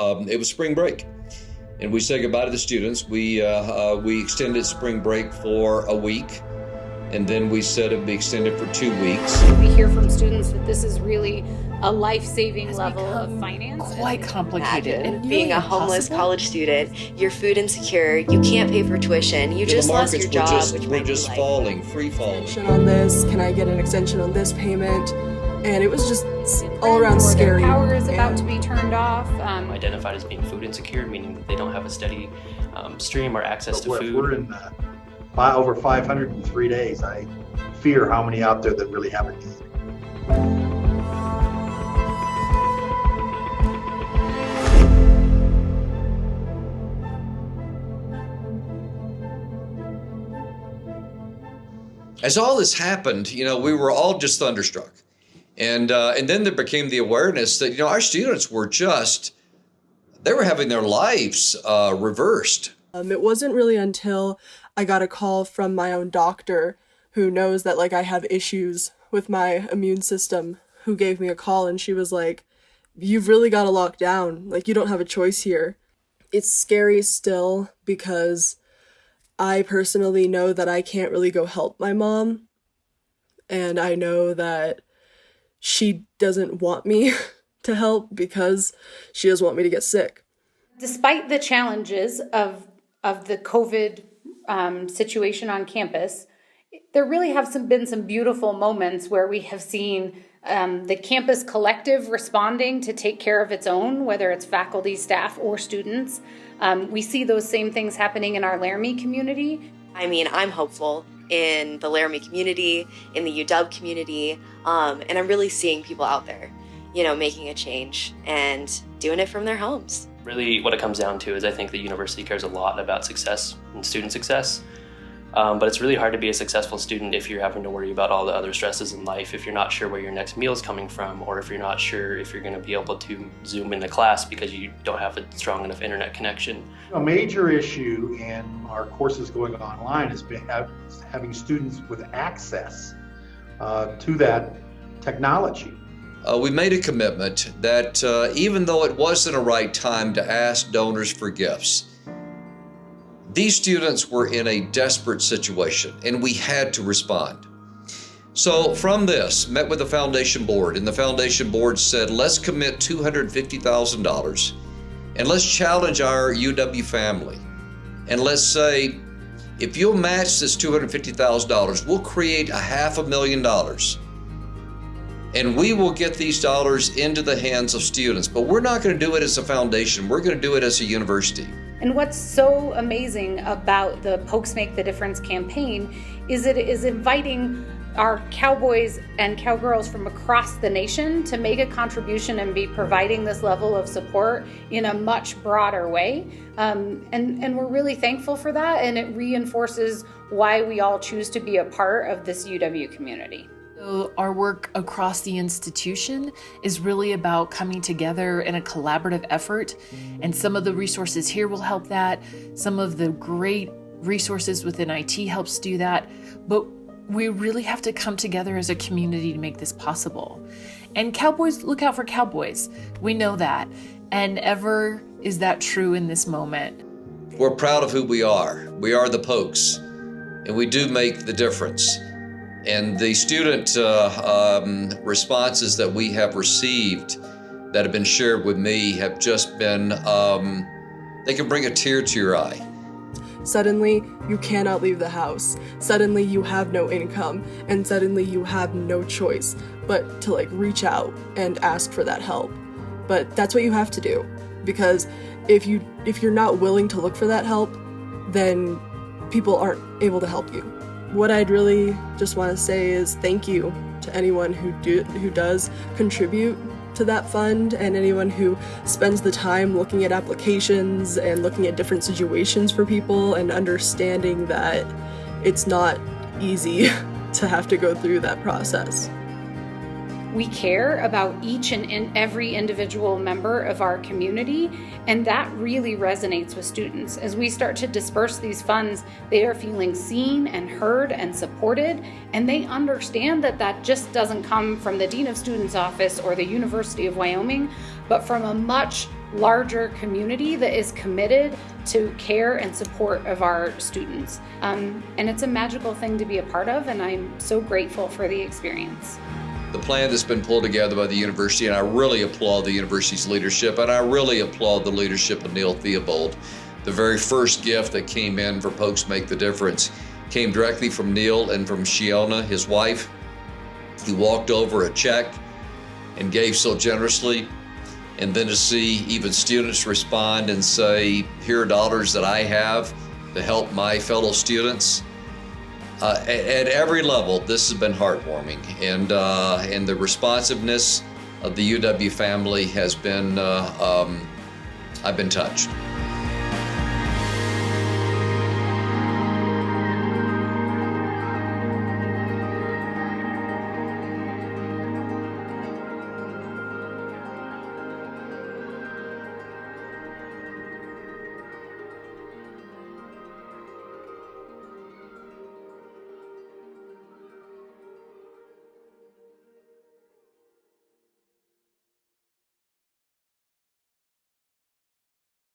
It was spring break, and we said goodbye to the students. We extended spring break for a week, and then we said it'd be extended for 2 weeks. We hear from students that this is really a life-saving level of finance. Quite complicated. And being a homeless college student, you're food insecure, you can't pay for tuition, you just lost your job, which we're just falling, free falling. Extension on this, can I get an extension on this payment? And it was just all around scary. Their power is about to be turned off. Identified as being food insecure, meaning that they don't have a steady stream or access to food. We're in over 503 days. I fear how many out there that really have a need. As all this happened, we were all just thunderstruck. And then there became the awareness that, our students were they were having their lives reversed. It wasn't really until I got a call from my own doctor who knows that I have issues with my immune system, who gave me a call, and she was like, you've really got to lock down. You don't have a choice here. It's scary still because I personally know that I can't really go help my mom. And I know that she doesn't want me to help because she doesn't want me to get sick. Despite the challenges of the COVID situation on campus, there really have been some beautiful moments where we have seen the campus collective responding to take care of its own, whether it's faculty, staff, or students. We see those same things happening in our Laramie community. I'm hopeful in the Laramie community, in the UW community, and I'm really seeing people out there, making a change and doing it from their homes. Really what it comes down to is I think the university cares a lot about success and student success. But it's really hard to be a successful student if you're having to worry about all the other stresses in life, if you're not sure where your next meal is coming from, or if you're not sure if you're going to be able to Zoom into class because you don't have a strong enough internet connection. A major issue in our courses going online has been having students with access to that technology. We made a commitment that even though it wasn't a right time to ask donors for gifts, these students were in a desperate situation, and we had to respond. So from this, met with the foundation board, and the foundation board said, let's commit $250,000, and let's challenge our UW family. And let's say, if you'll match this $250,000, we'll create $500,000. And we will get these dollars into the hands of students. But we're not going to do it as a foundation. We're going to do it as a university. And what's so amazing about the Pokes Make the Difference campaign is it is inviting our cowboys and cowgirls from across the nation to make a contribution and be providing this level of support in a much broader way. And we're really thankful for that, and it reinforces why we all choose to be a part of this UW community. So our work across the institution is really about coming together in a collaborative effort, and some of the resources here will help that. Some of the great resources within IT helps do that, but we really have to come together as a community to make this possible. And cowboys, look out for cowboys. We know that, and ever is that true in this moment. We're proud of who we are. We are the Pokes, and we do make the difference. And the student responses that we have received that have been shared with me have just been, they can bring a tear to your eye. Suddenly, you cannot leave the house. Suddenly, you have no income. And suddenly, you have no choice but to reach out and ask for that help. But that's what you have to do. Because if you're not willing to look for that help, then people aren't able to help you. What I'd really just want to say is thank you to anyone who does contribute to that fund, and anyone who spends the time looking at applications and looking at different situations for people and understanding that it's not easy to have to go through that process. We care about each and every individual member of our community, and that really resonates with students. As we start to disperse these funds, they are feeling seen and heard and supported, and they understand that that just doesn't come from the Dean of Students' office or the University of Wyoming, but from a much larger community that is committed to care and support of our students. And it's a magical thing to be a part of, and I'm so grateful for the experience. The plan that's been pulled together by the university, and I really applaud the university's leadership, and I really applaud the leadership of Neil Theobald. The very first gift that came in for Pokes Make the Difference came directly from Neil and from Shiona, his wife. He walked over a check and gave so generously. And then to see even students respond and say, here are dollars that I have to help my fellow students. At every level, this has been heartwarming. And the responsiveness of the UW family has been, I've been touched.